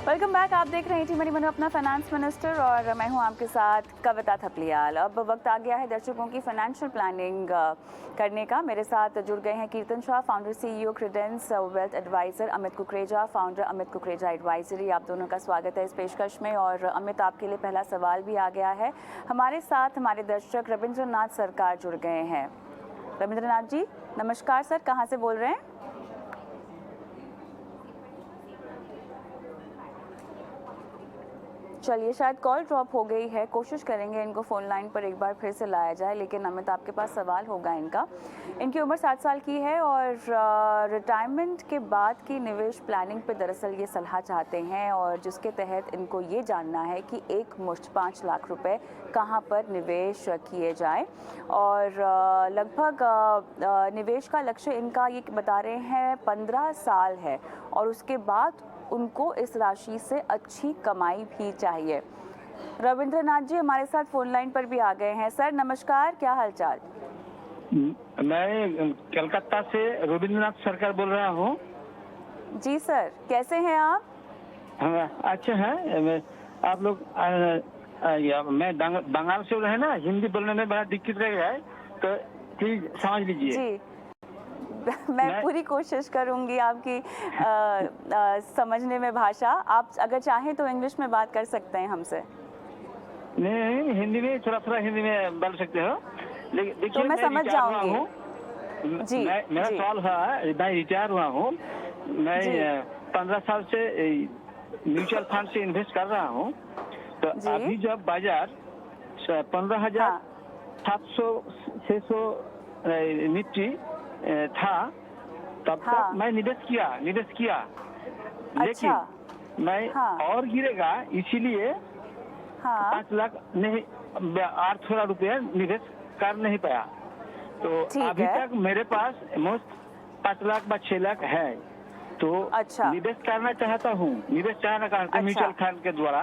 Welcome back. आप देख रहे हैं टी मनी मनु अपना फाइनेंस मिनिस्टर और मैं हूं आपके साथ कविता थपलियाल। अब वक्त आ गया है दर्शकों की फाइनेंशियल प्लानिंग करने का। मेरे साथ जुड़ गए हैं Kirtan Shah, founder CEO credence wealth advisor, Amit Kukreja, founder Amit Kukreja advisory. आप दोनों का स्वागत है इस पेशकश में। और अमित, आपके लिए पहला सवाल भी आ गया है। हमारे साथ हमारे दर्शक रविंद्रनाथ सरकार जुड़ गए हैं। रविंद्रनाथ जी नमस्कार सर, कहाँ से बोल रहे हैं? चलिए, शायद कॉल ड्रॉप हो गई है। कोशिश करेंगे इनको फ़ोन लाइन पर एक बार फिर से लाया जाए। लेकिन अमित, आपके पास सवाल होगा इनका। इनकी उम्र 60 साल की है और रिटायरमेंट के बाद की निवेश प्लानिंग पे दरअसल ये सलाह चाहते हैं, और जिसके तहत इनको ये जानना है कि एक मुश्त 5 लाख रुपए कहाँ पर निवेश किए जाए। और लगभग निवेश का लक्ष्य इनका ये बता रहे हैं 15 साल है, और उसके बाद उनको इस राशि से अच्छी कमाई भी चाहिए। रविंद्रनाथ जी हमारे साथ फोन लाइन पर भी आ गए हैं। सर नमस्कार, क्या हालचाल? मैं कलकत्ता से रविंद्रनाथ सरकार बोल रहा हूँ। जी सर, कैसे हैं आप? अच्छा है। आप लोग मैं बंगाल से रहे ना, हिंदी बोलने में बड़ा दिक्कत रह गया है, तो प्लीज समझ लीजिए। जी मैं पूरी कोशिश करूंगी आपकी समझने में भाषा। आप अगर चाहें तो इंग्लिश में बात कर सकते हैं हमसे। नहीं, हिंदी में थोड़ा हिंदी में बोल सकते हो। लेकिन देखिए, तो मैं समझ जाऊंगी। जी, मेरा सवाल है, मैं रिटायर हुआ हूँ। मैं 15 साल से म्यूचुअल फंड से इन्वेस्ट कर रहा हूँ। तो अभी जब बाजार 15,700 600 निफ्टी था, तब तक मैं निवेश किया। लेकिन मैं और गिरेगा, इसीलिए 5 लाख नहीं, 8 रुपया निवेश कर नहीं पाया। तो अभी तक मेरे पास मोस्ट 5 लाख व 6 लाख है। तो निवेश करना चाहता हूँ, म्यूचुअल फंड के द्वारा।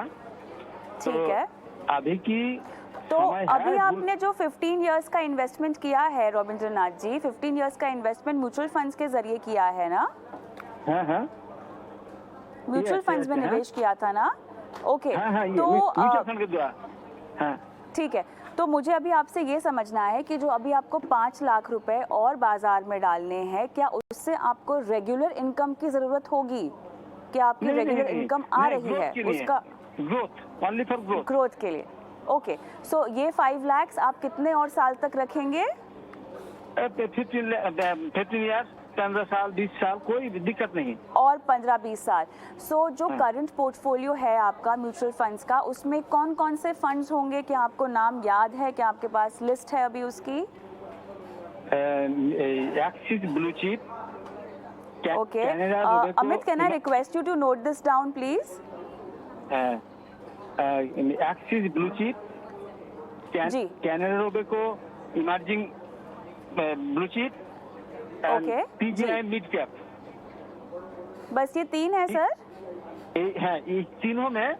ठीक है। अभी की तो अभी आपने जो 15 इयर्स का इन्वेस्टमेंट किया है रविंद्रनाथ जी, 15 इयर्स का इन्वेस्टमेंट म्यूचुअल फंड्स के जरिए किया है ना? हाँ। म्यूचुअल फंड्स में निवेश किया था ना? ओके। तो म्यूचुअल फंड के द्वारा। हाँ, ठीक है। तो मुझे अभी आपसे ये समझना है कि जो अभी आपको 5 लाख रुपए और बाजार में डालने हैं, क्या उससे आपको रेगुलर इनकम की जरूरत होगी? क्या आपकी रेगुलर इनकम आ रही है? उसका ओनली फॉर ग्रोथ के लिए। ओके, सो ये 5 लाख आप कितने और साल तक रखेंगे? 15 इयर्स, 15 साल, 20 साल, कोई दिक्कत नहीं। और 15-20 साल। सो जो करंट पोर्टफोलियो है आपका म्यूचुअल फंड्स का, उसमें कौन कौन से फंड्स होंगे? क्या आपको नाम याद है? क्या आपके पास लिस्ट है अभी उसकी? Axis blue chip. Okay, Amit, can I request you to note this down please? Axis blue chip, Canara Robeco emerging blue chip, PGI mid cap. बस ये 3 है सर? है, इस तीनों में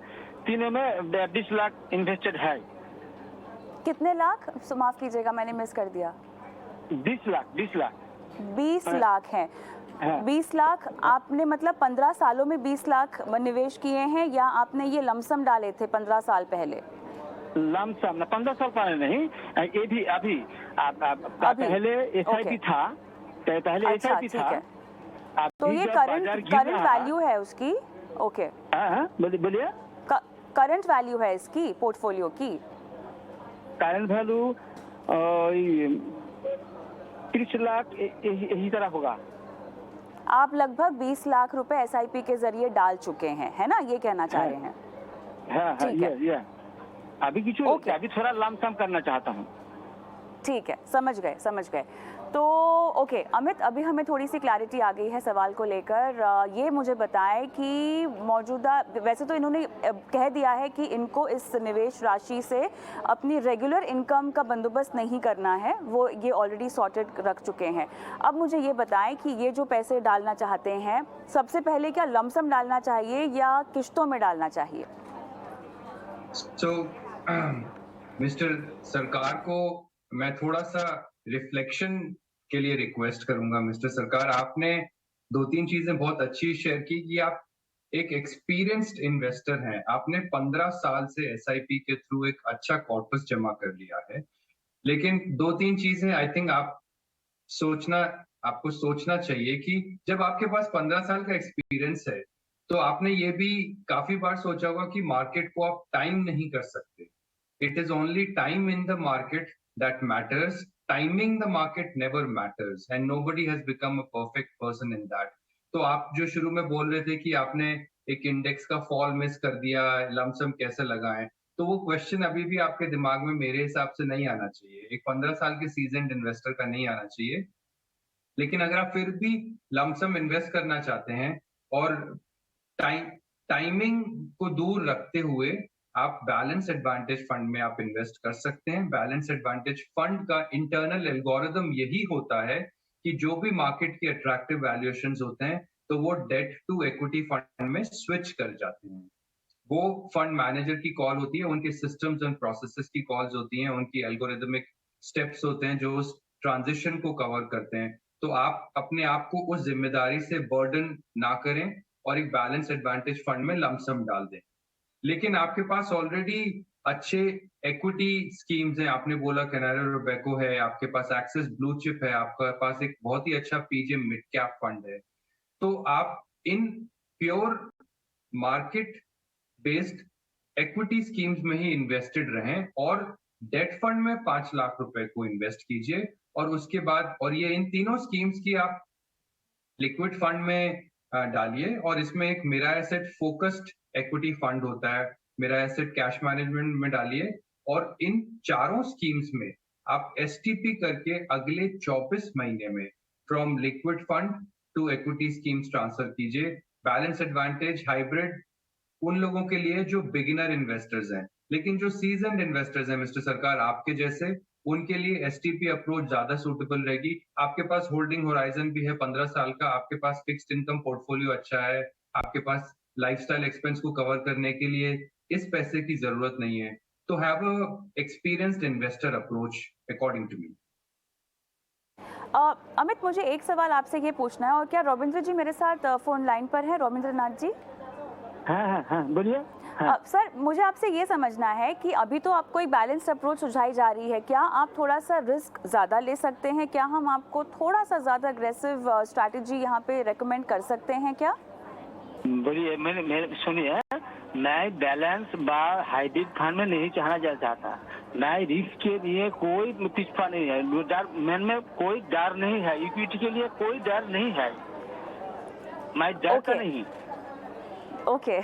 20 लाख इन्वेस्टेड है। कितने लाख? माफ कीजिएगा, मैंने मिस कर दिया। 20 लाख। 20 लाख हैं। 20 लाख आपने मतलब 15 सालों में 20 लाख निवेश किए हैं, या आपने ये लमसम डाले थे 15 साल पहले? लमसम 15 साल पहले नहीं, ये भी अभी पहले SIP था। पहले SIP था। तो ये करंट वैल्यू है उसकी? ओके, बोलिए। करंट वैल्यू है इसकी पोर्टफोलियो की? करंट वैल्यू 30 लाख यही तरह होगा। आप लगभग 20 लाख रुपए SIP के जरिए डाल चुके हैं, है ना? ये कहना चाह रहे हैं? हाँ, अभी थोड़ा लमसम करना चाहता हूँ। ठीक है, समझ गए। तो ओके अमित, अभी हमें थोड़ी सी क्लैरिटी आ गई है सवाल को लेकर। ये मुझे बताएं कि मौजूदा, वैसे तो इन्होंने कह दिया है कि इनको इस निवेश राशि से अपनी रेगुलर इनकम का बंदोबस्त नहीं करना है, वो ये ऑलरेडी सॉर्टेड रख चुके हैं। अब मुझे ये बताएं कि ये जो पैसे डालना चाहते हैं, सबसे पहले क्या लमसम डालना चाहिए या किश्तों में डालना चाहिए? मिस्टर सरकार को मैं थोड़ा सा रिफ्लेक्शन के लिए रिक्वेस्ट करूंगा। मिस्टर सरकार, आपने 2-3 चीजें बहुत अच्छी शेयर की कि आप एक एक्सपीरियंस्ड इन्वेस्टर हैं, आपने 15 साल से एसआईपी के थ्रू एक अच्छा कॉर्पस जमा कर लिया है, लेकिन 2-3 चीजें आई थिंक सोचना आपको सोचना चाहिए कि जब आपके पास 15 साल का एक्सपीरियंस है, तो आपने ये भी काफी बार सोचा होगा कि मार्केट को आप टाइम नहीं कर सकते। It is only time in the market that matters, timing the market never matters and nobody has become a perfect person in that. तो आप जो शुरू में बोल रहे थे कि आपने एक इंडेक्स का फॉल मिस कर दिया, लमसम कैसे लगाएं, तो वो क्वेश्चन अभी भी आपके दिमाग में मेरे हिसाब से नहीं आना चाहिए, एक 15 साल के सीजन्ड इन्वेस्टर का नहीं आना चाहिए। लेकिन अगर आप फिर भी लमसम इन्वेस्ट करना चाहते हैं और टाइमिंग को दूर रखते हुए आप बैलेंस एडवांटेज फंड में आप इन्वेस्ट कर सकते हैं। बैलेंस एडवांटेज फंड का इंटरनल एल्गोरिदम यही होता है कि जो भी मार्केट की अट्रैक्टिव वैल्यूएशंस होते हैं, तो वो डेट टू इक्विटी फंड में स्विच कर जाते हैं। वो फंड मैनेजर की कॉल होती है, उनके सिस्टम्स एंड प्रोसेसेस की कॉल्स होती हैं, उनकी एल्गोरिदमिक स्टेप्स होते हैं जो उस ट्रांजिशन को कवर करते हैं। तो आप अपने आप को उस जिम्मेदारी से बर्डन ना करें और एक बैलेंस एडवांटेज फंड में लमसम डाल दें। लेकिन आपके पास ऑलरेडी अच्छे इक्विटी स्कीम्स हैं, आपने बोला कैनारा रोबेको है, आपके पास एक्सिस ब्लू चिप है, आपके पास एक बहुत ही अच्छा पीजे मिड कैप फंड है। तो आप in pure market based equity schemes में ही इन्वेस्टेड रहें और डेट फंड में 5 लाख रुपए को इन्वेस्ट कीजिए और उसके बाद और ये इन तीनों स्कीम्स की आप लिक्विड फंड में डालिए और इसमें एक मेरा एसेट फोकस्ड इक्विटी फंड होता है, मेरा एसेट कैश मैनेजमेंट में डालिए और इन चारों स्कीम्स में आप एसटीपी करके अगले 24 महीने में from liquid fund to equity schemes transfer कीजिए। बैलेंस एडवांटेज हाइब्रिड उन लोगों के लिए जो बिगिनर इन्वेस्टर्स हैं, लेकिन जो सीजन्ड इन्वेस्टर्स हैं मिस्टर सरकार आपके जैसे, उनके लिए एसटीपी अप्रोच ज्यादा सूटेबल रहेगी। आपके पास होल्डिंग होराइजन भी है 15 साल का, आपके पास फिक्स्ड इनकम पोर्टफोलियो अच्छा है, आपके पास लाइफस्टाइल एक्सपेंस को कवर करने के लिए इस पैसे की जरूरत नहीं है। तो have a experienced investor approach according to me. Amit, मुझे एक सवाल आपसे ये पूछना है, और क्या रविंद्र जी मेरे साथ फोन लाइन पर हैं? रविंद्रनाथ जी, हाँ बोलिए। हाँ। सर, मुझे आपसे ये समझना है कि अभी तो आपको एक बैलेंस्ड अप्रोच सुझाई जा रही है, क्या आप थोड़ा सा रिस्क ज़्यादा ले सकते हैं? क्या हम आपको थोड़ा सा ज़्यादा अग्रेसिव स्ट्रैटेजी यहाँ पे रेकमेंड कर सकते हैं क्या? बोलिए। मैंने सुनिए, मैं बैलेंस हाइब्रिड फंड में नहीं चाहता। मैं रिस्क के लिए कोई पिछपा नहीं है, डर में कोई डर नहीं है, इक्विटी के लिए कोई डर नहीं है, मैं डरता नहीं। ओके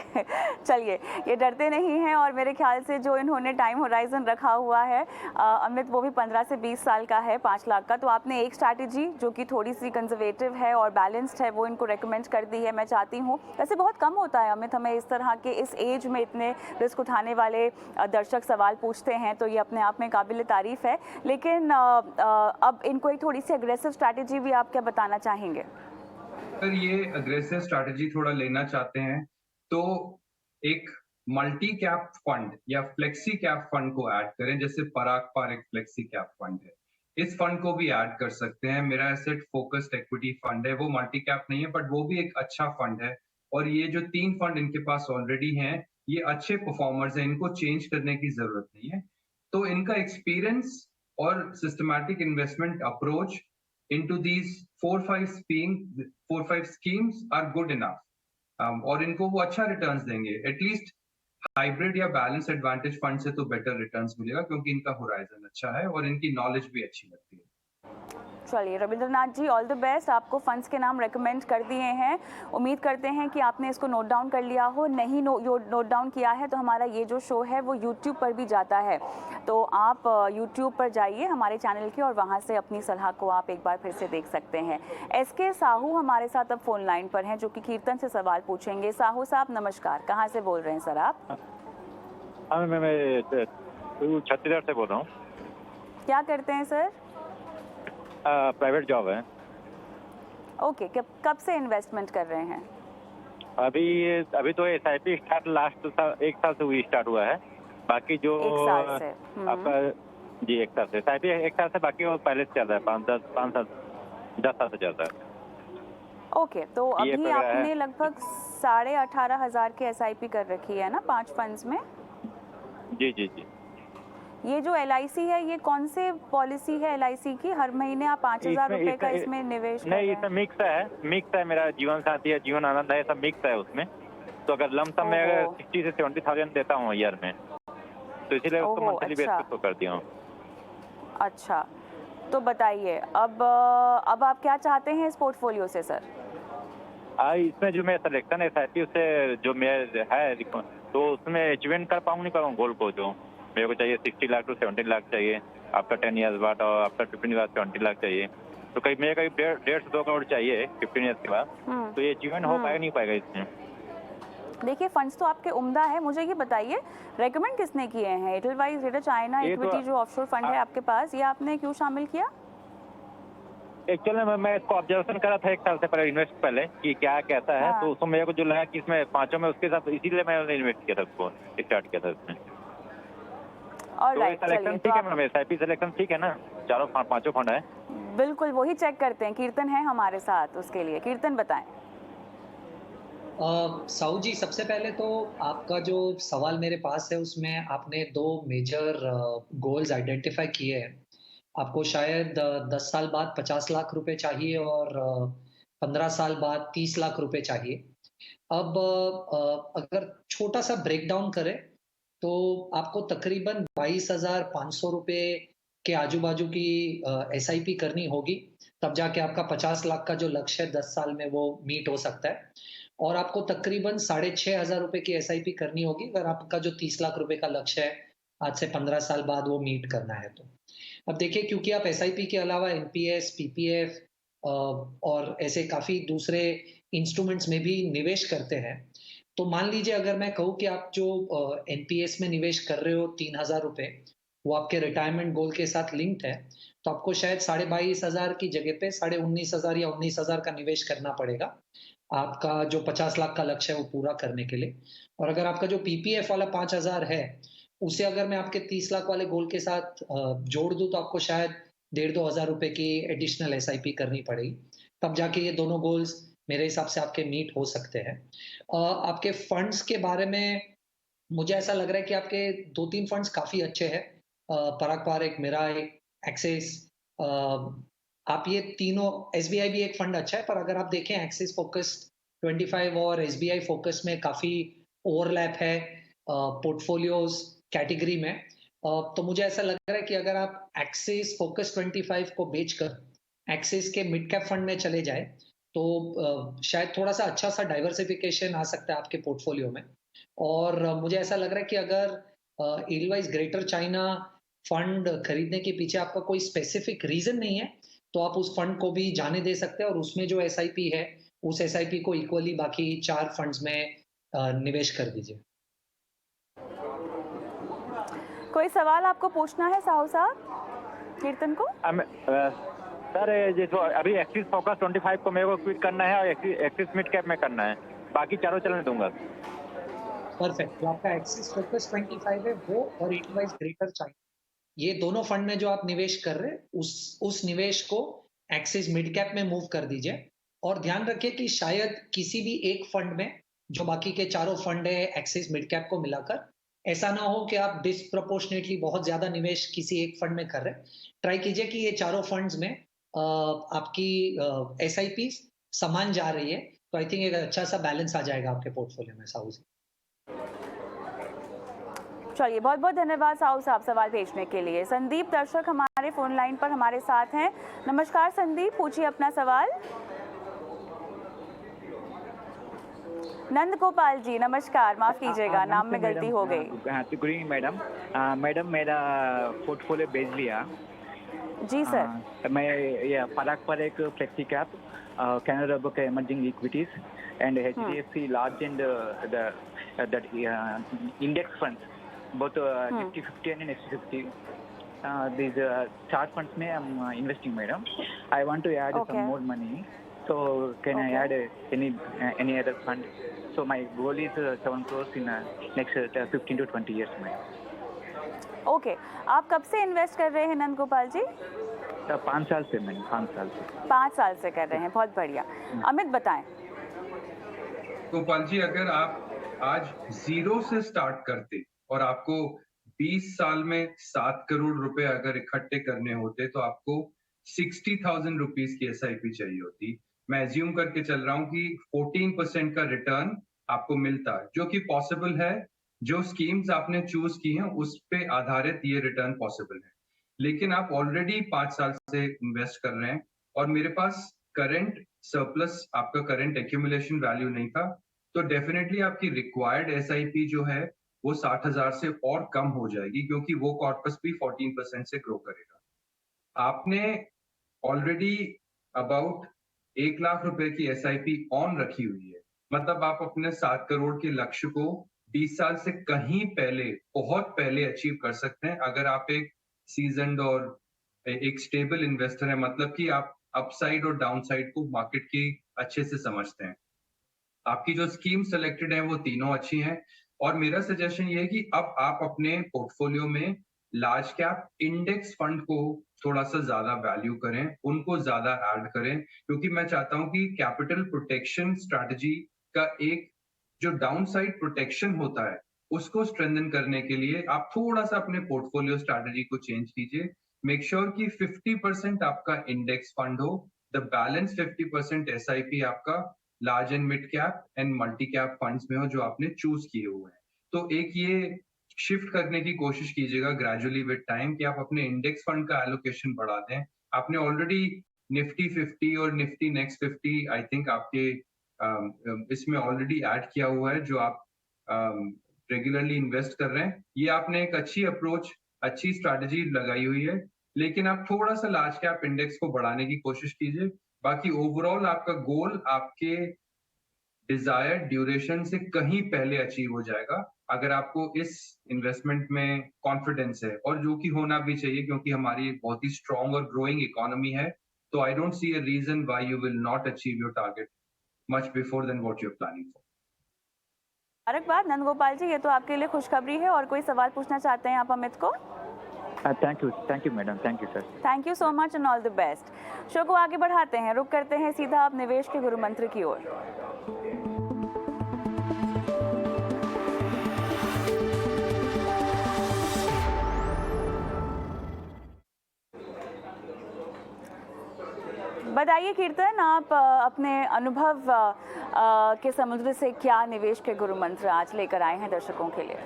चलिए, ये डरते नहीं हैं और मेरे ख्याल से जो इन्होंने टाइम होराइजन रखा हुआ है अमित, वो भी 15 से 20 साल का है, 5 लाख का। तो आपने एक स्ट्रैटेजी जो कि थोड़ी सी कंजर्वेटिव है और बैलेंस्ड है वो इनको रेकमेंड कर दी है। मैं चाहती हूँ, वैसे बहुत कम होता है अमित, हमें इस तरह के इस एज में इतने रिस्क उठाने वाले दर्शक सवाल पूछते हैं, तो ये अपने आप में काबिल तारीफ़ है। लेकिन अब इनको एक थोड़ी सी अग्रेसिव स्ट्रैटेजी भी आप क्या बताना चाहेंगे? अगर ये अग्रेसिव स्ट्रैटेजी थोड़ा लेना चाहते हैं तो एक मल्टी कैप फंड या फ्लेक्सी कैप फंड को ऐड करें, जैसे पराग पार एक फ्लेक्सी कैप फंड है, इस फंड को भी ऐड कर सकते हैं। मेरा एसेट फोकस्ड इक्विटी फंड है, वो मल्टी कैप नहीं है बट वो भी एक अच्छा फंड है। और ये जो 3 फंड इनके पास ऑलरेडी हैं, ये अच्छे परफॉर्मर्स हैं, इनको चेंज करने की जरूरत नहीं है। तो इनका एक्सपीरियंस और systematic investment approach into these 4-5 schemes are good enough, और इनको वो अच्छा रिटर्न्स देंगे। एटलीस्ट हाइब्रिड या बैलेंस एडवांटेज फंड से तो बेटर रिटर्न्स मिलेगा क्योंकि इनका होराइजन अच्छा है और इनकी नॉलेज भी अच्छी लगती है। चलिए रविंद्रनाथ जी, ऑल द बेस्ट। आपको फंड्स के नाम रेकमेंड कर दिए हैं, उम्मीद करते हैं कि आपने इसको नोट डाउन कर लिया हो। नहीं नोट डाउन किया है तो हमारा ये जो शो है वो यूट्यूब पर भी जाता है, तो आप यूट्यूब पर जाइए हमारे चैनल के और वहाँ से अपनी सलाह को आप एक बार फिर से देख सकते हैं। SK साहू हमारे साथ अब फोन लाइन पर हैं, जो कि कीर्तन से सवाल पूछेंगे। साहू साहब नमस्कार, कहाँ से बोल रहे हैं सर आप? मैं छत्तीसगढ़ से बोल रहा हूँ। क्या करते हैं सर? प्राइवेट जॉब है। ओके, कब से इन्वेस्टमेंट कर रहे हैं? अभी तो SIP स्टार्ट लास्ट 1 साल से हुई स्टार्ट हुआ है, बाकी जो 1 साल से आपका जी 1 साल से SIP 1 साल से, बाकी वो पहले से चल रहा है 5 साल 10 साल से चल रहा है। ओके, तो अभी आपने लगभग 18,500 की SIP कर रखी है ना 5 फंड्स में? जी जी जी। ये जो LIC है, ये कौन से पॉलिसी है LIC की? हर महीने आप 5,000 रुपए का इसमें निवेश कर रहे हैं? नहीं, इसमें मिक्स है। मेरा जीवन साथी है, जीवन आनंद है, सब मिक्स है उसमें। तो अगर लमसम में अगर 60 से 70,000 देता हूँ ईयर में, तो इसीलिए उसको मंथली बेस पे कर दिया हूँ। अच्छा, तो बताइए अब आप क्या चाहते हैं इस पोर्टफोलियो से सर? इसमें जो मैं सिलेक्शन SIP उससे जो मेरा है तो उसमें अचीवमेंट कर पाऊँ नहीं पाऊँ गोल को, जो मेरे को चाहिए 60 लाख टू 70 लाख चाहिए आफ्टर 10 ईयर्स बाद, और आफ्टर 15 ईयर्स 20 लाख चाहिए। तो कहीं मेरे कहीं 1.5 से 2 करोड़ चाहिए 15 ईयर्स के बाद। तो ये अचीवमेंट हो पाएगा नहीं पाएगा इसमें? देखिए, फंड्स तो आपके उम्दा है। मुझे ये बताइए, रेकमेंड किसने किए हैं? एडलवाइस, ग्रेटर चाइना इक्विटी जो ऑफशोर फंड है आपके पास, ये आपने क्यों शामिल किया? एक्चुअली मैं इसको ऑब्जर्वेशन करा था 1 साल से पहले, इन्वेस्ट पहले कि क्या कैसा है। तो उसमें मेरे को जो लगा कि इसमें पांचों में उसके साथ, इसीलिए मैंने इन्वेस्ट किया था, उसको स्टार्ट किया था इसमें। ऑलराइट, सिलेक्शन ठीक है मैम, SIP सिलेक्शन ठीक है ना? चारों पांचों फंड है। बिल्कुल, वही चेक करते हैं। कीर्तन है हमारे साथ उसके लिए। कीर्तन बताएं। साहू जी, सबसे पहले तो आपका जो सवाल मेरे पास है उसमें आपने 2 मेजर गोल्स आइडेंटिफाई किए हैं। आपको शायद 10 साल बाद 50 लाख रुपए चाहिए और 15 साल बाद 30 लाख रुपए चाहिए। अब अगर छोटा सा ब्रेक डाउन करें तो आपको तकरीबन 22,500 रुपए के आजू-बाजू की SIP करनी होगी, तब जाके आपका 50 लाख का जो लक्ष्य है 10 साल में वो मीट हो सकता है। और आपको तकरीबन 6,500 रुपए की SIP करनी होगी अगर आपका जो 30 लाख रुपए का लक्ष्य है आज से 15 साल बाद वो मीट करना है तो। अब देखिए, क्योंकि आप SIP के अलावा NPS, PPF और ऐसे काफी दूसरे इंस्ट्रूमेंट्स में भी निवेश करते हैं, तो मान लीजिए अगर मैं कहूँ कि आप जो NPS में निवेश कर रहे हो 3,000 रुपए, वो आपके रिटायरमेंट गोल के साथ लिंक्ड है, तो आपको शायद 22,500 की जगह पे 19,500 या 19,000 का निवेश करना पड़ेगा आपका जो 50 लाख का लक्ष्य है वो पूरा करने के लिए। और अगर आपका जो PPF वाला 5,000 है, उसे अगर मैं आपके 30 लाख वाले गोल के साथ जोड़ दूं तो आपको शायद 1,500-2 हज़ार रुपए की एडिशनल SIP करनी पड़ेगी, तब जाके ये दोनों गोल्स मेरे हिसाब से आपके मीट हो सकते हैं। आपके फंड्स के बारे में मुझे ऐसा लग रहा है कि आपके 2-3 फंड्स काफी अच्छे हैं, पराग पारिक, मिराई, एक्सिस। आप ये तीनों, SBI भी एक फंड अच्छा है, पर अगर आप देखें एक्सिस फोकस्ड 25 और SBI फोकस में काफी ओवरलैप है पोर्टफोलियोज कैटेगरी में। तो मुझे ऐसा लग रहा है कि अगर आप एक्सिस फोकस 25 को बेचकर एक्सिस के मिड कैप फंड में चले जाए तो शायद थोड़ा सा अच्छा सा डाइवर्सिफिकेशन आ सकता है आपके पोर्टफोलियो में। और मुझे ऐसा लग रहा है कि अगर एडलवाइस ग्रेटर चाइना फंड खरीदने के पीछे आपका कोई स्पेसिफिक रीजन नहीं है, तो आप उस फंड को भी जाने दे सकते हैं और उसमें जो SIP है उस SIP को इक्वली बाकी 4 फंड्स में निवेश कर दीजिए। कोई सवाल आपको पूछना है साहू साहब कीर्तन को? सर जो अभी एक्सिस फोकस 25 को मेरे को क्विट करना है और एक्सिस मिड कैप में करना है, बाकी चारों चलने दूंगा। परफेक्ट। तो आपका एक्सिस फोकस 25 है वो, और एडलवाइस ग्रेटर चाइना, ये दोनों फंड में जो आप निवेश कर रहे हैं उस निवेश को एक्सिस मिड कैप में मूव कर दीजिए। और ध्यान रखिए कि शायद किसी भी एक फंड में, जो बाकी के चारों फंड है एक्सिस मिड कैप को मिलाकर, ऐसा ना हो कि आप डिस्प्रोपोर्शनेटली बहुत ज्यादा निवेश किसी एक फंड में कर रहे हैं। ट्राई कीजिए कि ये चारों फंड्स में आपकी SIP समान जा रही है, तो आई थिंक एक अच्छा सा बैलेंस आ जाएगा आपके पोर्टफोलियो में साहू जी। चलिए, बहुत बहुत धन्यवाद साहू साहब सवाल भेजने के लिए। संदीप दर्शक हमारे फोन लाइन पर हमारे साथ हैं। नमस्कार संदीप, पूछिए अपना सवाल। नंद गोपाल जी नमस्कार, माफ कीजिएगा नाम में गलती हो गई। Good evening madam. मैडम मेरा पोर्टफोलियो भेज लिया जी सर। मैं ये पराग पर एक flexi cap, Canara bank emerging equities and HDFC large and that index funds both Nifty 50 and Nifty 50. These chart funds में I'm investing, madam. I want to add some more money. So can I add any other fund? So my goal is 7 crores in next 15 to 20 years, madam. Okay, आप कब से invest कर रहे हैं नंद गोपाल जी? 5 साल से मैंने 5 साल से 5 साल से कर रहे हैं, बहुत बढ़िया। अमित बताएं। गोपाल जी, अगर आप आज जीरो से स्टार्ट करते और आपको 20 साल में 7 करोड़ रुपए अगर इकट्ठे करने होते तो आपको 60,000 रुपीज की SIP चाहिए होती। मैं एज्यूम करके चल रहा हूं कि 14% का रिटर्न आपको मिलता है, जो कि पॉसिबल है। जो स्कीम्स आपने चूज की हैं उस पे आधारित ये रिटर्न पॉसिबल है। लेकिन आप ऑलरेडी 5 साल से इन्वेस्ट कर रहे हैं और मेरे पास करंट सरप्लस, आपका करंट एक्यूमुलेशन वैल्यू नहीं था, तो डेफिनेटली आपकी रिक्वायर्ड SIP जो है वो 60,000 से और कम हो जाएगी, क्योंकि वो कॉर्पस भी 14% से ग्रो करेगा। आपने ऑलरेडी अबाउट 1 लाख रुपए की SIP ऑन रखी हुई है, मतलब आप अपने 7 करोड़ के लक्ष्य को 20 साल से कहीं पहले, बहुत पहले अचीव कर सकते हैं, अगर आप एक सीजनड और एक स्टेबल इन्वेस्टर है, मतलब कि आप अपसाइड और डाउनसाइड को मार्केट की अच्छे से समझते हैं। आपकी जो स्कीम सेलेक्टेड है वो तीनों अच्छी हैं, और मेरा सजेशन ये है कि अब आप अपने पोर्टफोलियो में लार्ज कैप इंडेक्स फंड को थोड़ा सा ज्यादा वैल्यू करें, उनको ज्यादा ऐड करें, क्योंकि मैं चाहता हूं कि कैपिटल प्रोटेक्शन स्ट्रैटेजी का एक जो डाउनसाइड प्रोटेक्शन होता है उसको स्ट्रेंथन करने के लिए आप थोड़ा सा अपने पोर्टफोलियो स्ट्रैटेजी को चेंज कीजिए। मेक श्योर कि 50% आपका इंडेक्स फंड हो, द बैलेंस 50% SIP आपका large and mid cap and multi cap funds में हो जो आपने चूज किए हुए हैं। तो एक ये शिफ्ट करने की कोशिश कीजिएगा ग्रेजुअली विद टाइम कि आप अपने इंडेक्स फंड का एलोकेशन बढ़ा दें। आपने ऑलरेडी निफ्टी 50 और निफ्टी नेक्स्ट 50 आई थिंक आपके इसमें ऑलरेडी ऐड किया हुआ है, जो आप रेगुलरली इन्वेस्ट कर रहे हैं। ये आपने एक अच्छी अप्रोच, अच्छी स्ट्रैटेजी लगाई हुई है, लेकिन आप थोड़ा सा लार्ज कैप इंडेक्स को बढ़ाने की कोशिश कीजिए। बाकी ओवरऑल आपका गोल आपके डिजायर्ड ड्यूरेशन से कहीं पहले अचीव हो जाएगा, अगर आपको इस इन्वेस्टमेंट में कॉन्फिडेंस है, और जो कि होना भी चाहिए क्योंकि हमारी एक बहुत ही स्ट्रॉन्ग और ग्रोइंग इकोनॉमी है। तो I don't see a reason why you will not achieve your target much before then what you are planning for. मुबारकबाद नंदगोपाल जी, ये तो आपके लिए खुशखबरी है। और कोई सवाल पूछना चाहते हैं आप अमित को? Thank you madam, thank you sir. Thank you so much and all the best. Show को आगे बढ़ाते हैं, रुक करते हैं सीधा आप निवेश के गुरु मंत्र की ओर। बताइए कीर्तन, आप अपने अनुभव के समुद्र से क्या निवेश के गुरु मंत्र आज लेकर आए हैं दर्शकों के लिए?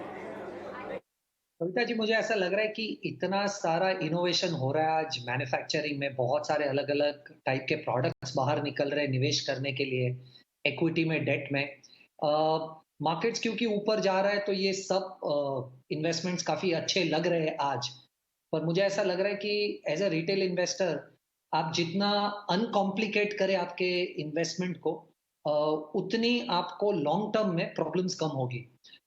कविता जी, मुझे ऐसा लग रहा है कि इतना सारा इनोवेशन हो रहा है आज मैन्युफैक्चरिंग में, बहुत सारे अलग अलग टाइप के प्रोडक्ट्स बाहर निकल रहे हैं निवेश करने के लिए, इक्विटी में, डेट में। मार्केट्स क्योंकि ऊपर जा रहा है तो ये सब इन्वेस्टमेंट्स काफी अच्छे लग रहे हैं आज। पर मुझे ऐसा लग रहा है कि एज अ रिटेल इन्वेस्टर आप जितना अनकॉम्प्लिकेट करें आपके इन्वेस्टमेंट को, उतनी आपको लॉन्ग टर्म में प्रॉब्लम्स कम होगी।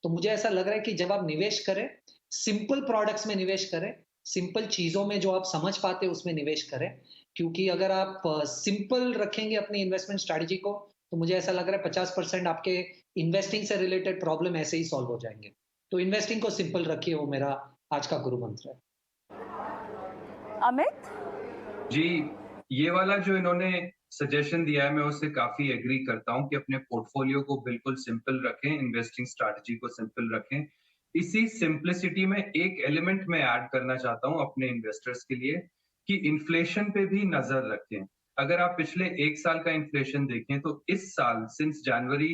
तो मुझे ऐसा लग रहा है कि जब आप निवेश करें, सिंपल प्रोडक्ट्स में निवेश करें, सिंपल चीजों में जो आप समझ पाते हैं उसमें निवेश करें, क्योंकि अगर आप सिंपल रखेंगे अपनी इन्वेस्टमेंट स्ट्रैटेजी को, तो मुझे ऐसा लग रहा है 50% आपके इन्वेस्टिंग से रिलेटेड प्रॉब्लम ऐसे ही सॉल्व हो जाएंगे। तो इन्वेस्टिंग को सिंपल रखिए, वो मेरा आज का गुरु मंत्र है। अमित जी, ये वाला जो इन्होंने सजेशन दिया है मैं उससे काफी एग्री करता हूं कि अपने पोर्टफोलियो को बिल्कुल सिंपल रखें, इन्वेस्टिंग स्ट्रैटेजी को सिंपल रखें। इसी सिंपलिसिटी में एक एलिमेंट में ऐड करना चाहता हूं अपने इन्वेस्टर्स के लिए कि इन्फ्लेशन पे भी नजर रखें। अगर आप पिछले 1 साल का इन्फ्लेशन देखें तो इस साल सिंस जनवरी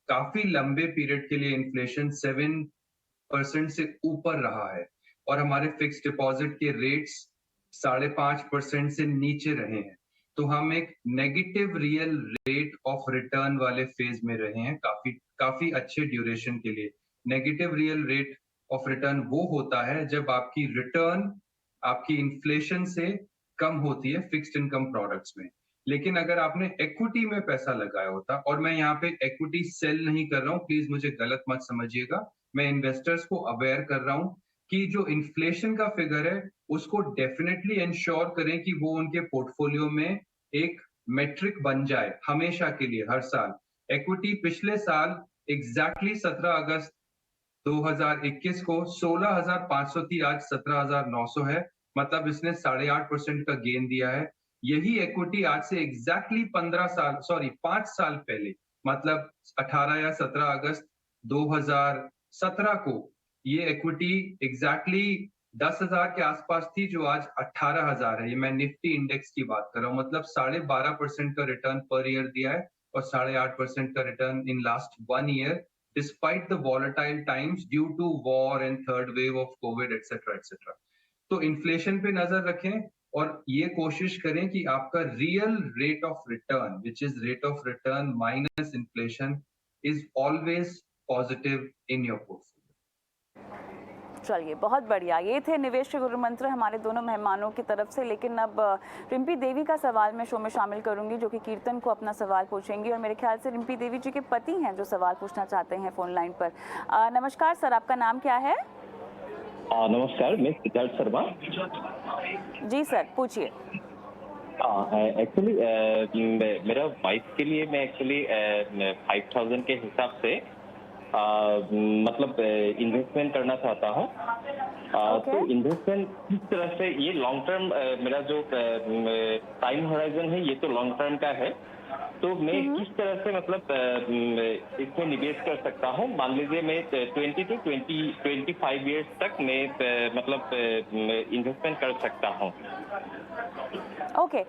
काफी लंबे पीरियड के लिए इन्फ्लेशन 7% से ऊपर रहा है, और हमारे फिक्स डिपॉजिट के रेट्स 5.5% से नीचे रहे हैं। तो हम एक negative real rate of return वाले फेज में रहे हैं काफी अच्छे ड्यूरेशन के लिए। Negative real rate of return वो होता है जब आपकी रिटर्न आपकी इन्फ्लेशन से कम होती है फिक्स्ड इनकम प्रोडक्ट्स में। लेकिन अगर आपने इक्विटी में पैसा लगाया होता, और मैं यहाँ पे इक्विटी सेल नहीं कर रहा हूँ, प्लीज मुझे गलत मत समझिएगा, मैं इन्वेस्टर्स को अवेयर कर रहा हूँ कि जो इन्फ्लेशन का फिगर है उसको डेफिनेटली इंश्योर करें कि वो उनके पोर्टफोलियो में एक मेट्रिक बन जाए हमेशा के लिए, हर साल। इक्विटी पिछले साल एग्जैक्टली 17 अगस्त 2021 को 16,500 थी, आज 17,900 है। मतलब इसने 8.5% का गेन दिया है। यही इक्विटी आज से एग्जैक्टली 5 साल पहले, मतलब 18 या 17 अगस्त 2017 को ये इक्विटी एग्जैक्टली 10,000 के आसपास थी, जो आज 18,000 है। ये मैं निफ्टी इंडेक्स की बात कर रहा हूँ। मतलब 12.5% का रिटर्न पर ईयर दिया है और 8.5% का return in last 1 year, despite the volatile times due to war and third wave of COVID etcetera etcetera. तो इन्फ्लेशन पे नजर रखें और ये कोशिश करें कि आपका real rate of return, which is rate of return minus inflation, is always positive in your portfolio. चलिए, बहुत बढ़िया। ये थे निवेश के गुरु मंत्र हमारे दोनों मेहमानों की तरफ से। लेकिन अब रिम्पी देवी का सवाल मैं शो में शामिल करूंगी, जो कि कीर्तन को अपना सवाल पूछेंगी। और मेरे ख्याल से रिम्पी देवी जी के पति हैं जो सवाल पूछना चाहते हैं फोन लाइन पर। नमस्कार सर, आपका नाम क्या है? नमस्कार, मैं सिद्धार्थ शर्मा। जी सर, पूछिए। एक्चुअली मेरा वाइफ के लिए मैं एक्चुअली 5,000 के हिसाब से मतलब इन्वेस्टमेंट करना चाहता हूँ। तो इन्वेस्टमेंट किस तरह से, ये लॉन्ग टर्म मेरा जो टाइम होराइजन है ये तो लॉन्ग टर्म का है, तो मैं किस तरह से मतलब इसमें निवेश कर सकता हूँ? मान लीजिए मैं 20 to 25 ईयर्स तक मैं मतलब इन्वेस्टमेंट कर सकता हूँ। ओके,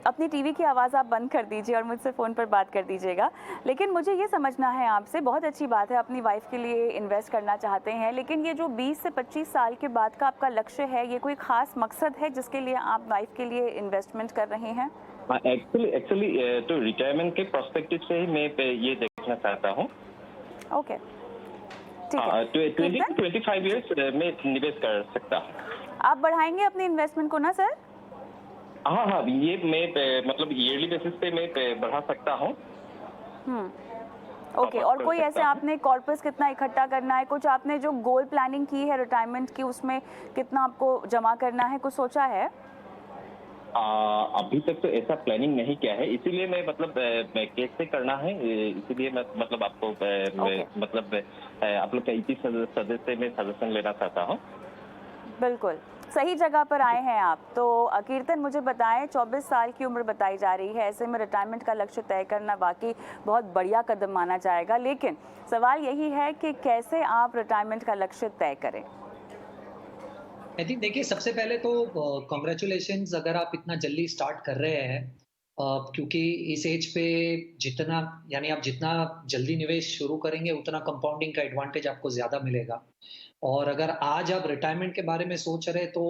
अपनी टीवी की आवाज़ आप बंद कर दीजिए और मुझसे फ़ोन पर बात कर दीजिएगा। लेकिन मुझे ये समझना है आपसे, बहुत अच्छी बात है अपनी वाइफ के लिए इन्वेस्ट करना चाहते हैं, लेकिन ये जो 20 से 25 साल के बाद का आपका लक्ष्य है, ये कोई ख़ास मकसद है जिसके लिए आप वाइफ के लिए इन्वेस्टमेंट कर रहे हैं? एक्चुअली तो रिटायरमेंट के पर्सपेक्टिव से ही मैं ये देखना चाहता हूँ। ओके, ठीक है। 20 to 25 ईयर्स में निवेश कर सकता हूँ। आप बढ़ाएंगे अपनी इन्वेस्टमेंट को ना सर? हाँ, ये मैं मतलब ईयरली बेसिस पे मैं बढ़ा सकता हूँ। ओके, और कोई ऐसे आपने कॉर्पस कितना इकट्ठा करना है, कुछ आपने जो गोल प्लानिंग की है रिटायरमेंट की, उसमें कितना आपको जमा करना है, कुछ सोचा है? अभी तक तो ऐसा प्लानिंग नहीं किया है, इसीलिए मैं मतलब कैसे करना है, इसीलिए मैं मतलब आपको मतलब आप लोग का इसी सदस्य में सजेशन लेना चाहता हूँ। बिल्कुल सही जगह पर आए हैं आप। तो कीर्तन, मुझे बताएं, 24 साल की उम्र बताई जा रही है, ऐसे में रिटायरमेंट का लक्ष्य तय करना वाकई बहुत बढ़िया कदम माना जाएगा, लेकिन सवाल यही है कि कैसे आप रिटायरमेंट का लक्ष्य तय करें? आई थिंक देखिए, सबसे पहले तो कॉन्ग्रेचुलेशंस अगर आप इतना जल्दी स्टार्ट कर रहे हैं, क्योंकि इस एज पे जितना यानी आप जितना जल्दी निवेश शुरू करेंगे उतना कंपाउंडिंग का एडवांटेज आपको ज़्यादा मिलेगा। और अगर आज आप रिटायरमेंट के बारे में सोच रहे हैं तो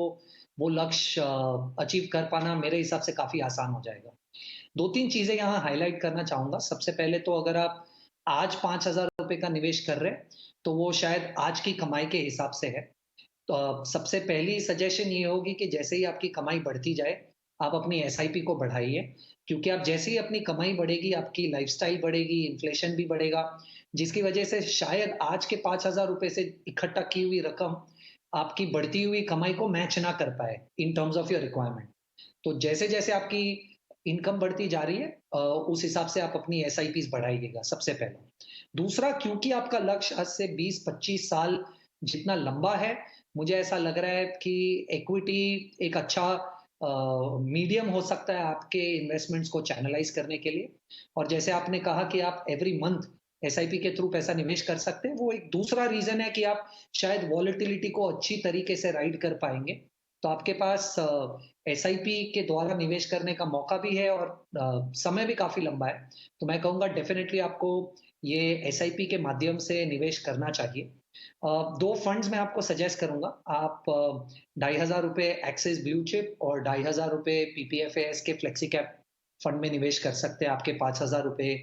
वो लक्ष्य अचीव कर पाना मेरे हिसाब से काफ़ी आसान हो जाएगा। 2-3 चीज़ें यहाँ हाइलाइट करना चाहूँगा। सबसे पहले तो अगर आप आज ₹5,000 का निवेश कर रहे हैं, तो वो शायद आज की कमाई के हिसाब से है। तो सबसे पहली सजेशन ये होगी कि जैसे ही आपकी कमाई बढ़ती जाए, आप अपनी एसआईपी को बढ़ाइए, क्योंकि आप जैसे ही अपनी कमाई बढ़ेगी, आपकी लाइफ़स्टाइल बढ़ेगी, इन्फ्लेशन भी बढ़ेगा, जिसकी वजह से शायद आज के ₹5,000 से इकट्ठा की हुई रकम आपकी बढ़ती हुई कमाई को मैच ना कर पाए in terms of your requirement. तो जैसे-जैसे आपकी इनकम बढ़ती जा रही है, उस हिसाब से आप अपनी एसआईपीज़ बढ़ाइएगा, सबसे पहला। दूसरा, क्योंकि आपका लक्ष्य आज से 20-25 साल जितना लंबा है, मुझे ऐसा लग रहा है कि इक्विटी एक अच्छा मीडियम हो सकता है आपके इन्वेस्टमेंट्स को चैनलाइज करने के लिए। और जैसे आपने कहा कि आप एवरी मंथ एसआईपी के थ्रू पैसा निवेश कर सकते हैं, वो एक दूसरा रीजन है कि आप शायद वॉलेटिलिटी को अच्छी तरीके से राइड कर पाएंगे। तो आपके पास एसआईपी के द्वारा निवेश करने का मौका भी है और समय भी काफी लंबा है। तो मैं कहूँगा डेफिनेटली आपको ये एसआईपी के माध्यम से निवेश करना चाहिए। 2 फंड्स मैं आपको सजेस्ट करूंगा। आप ₹2,500 एक्सिस ब्लू चिप और ₹2,500 पीपीएफएस के फ्लेक्सी कैप फंड में निवेश कर सकते हैं। आपके ₹5,000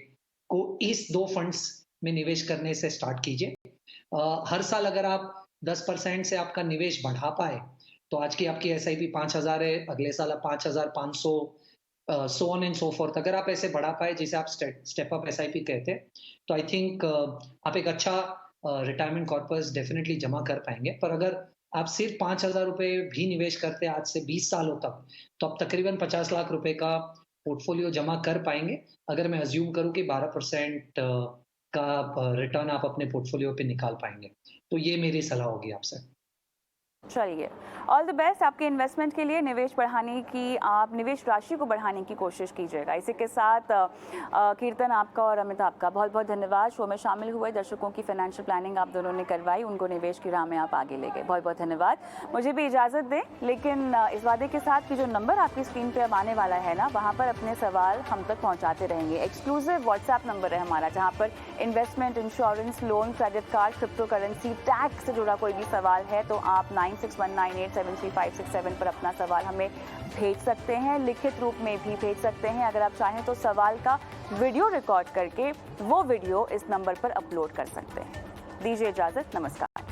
को इस 2 फंड्स में निवेश करने से स्टार्ट कीजिए। हर साल अगर आप 10% से आपका निवेश बढ़ा पाए, तो आज की आपकी एसआईपी 5,000 है, अगले साल आप 5,500, so on and so fourth. अगर आप ऐसे बढ़ा पाए, जिसे आप स्टेप अप एसआईपी कहते हैं, तो आई थिंक आप एक अच्छा रिटायरमेंट कॉर्पस डेफिनेटली जमा कर पाएंगे। पर अगर आप सिर्फ ₹5,000 भी निवेश करते हैं आज से 20 सालों तक, तो आप तकरीबन ₹50 लाख का पोर्टफोलियो जमा कर पाएंगे, अगर मैं अज्यूम करूं कि 12% का रिटर्न आप अपने पोर्टफोलियो पे निकाल पाएंगे। तो ये मेरी सलाह होगी आपसे। चलिए, ऑल द बेस्ट आपके इन्वेस्टमेंट के लिए। निवेश बढ़ाने की, आप निवेश राशि को बढ़ाने की कोशिश कीजिएगा। इसी के साथ कीर्तन आपका और अमित आपका बहुत बहुत धन्यवाद। शो में शामिल हुए दर्शकों की फाइनेंशियल प्लानिंग आप दोनों ने करवाई, उनको निवेश की राह में आप आगे ले गए, बहुत बहुत धन्यवाद। मुझे भी इजाज़त दें, लेकिन इस वादे के साथ कि जो नंबर आपकी स्क्रीन पर अब आने वाला है ना, वहाँ पर अपने सवाल हम तक पहुँचाते रहेंगे। एक्सक्लूसिव व्हाट्सएप नंबर है हमारा, जहाँ पर investment, insurance, loan, credit card, crypto currency, tax से जुड़ा कोई भी सवाल है तो आप 9619873567 पर अपना सवाल हमें भेज सकते हैं, लिखित रूप में भी भेज सकते हैं। अगर आप चाहें तो सवाल का वीडियो रिकॉर्ड करके वो वीडियो इस नंबर पर अपलोड कर सकते हैं। दीजिए इजाज़त, नमस्कार।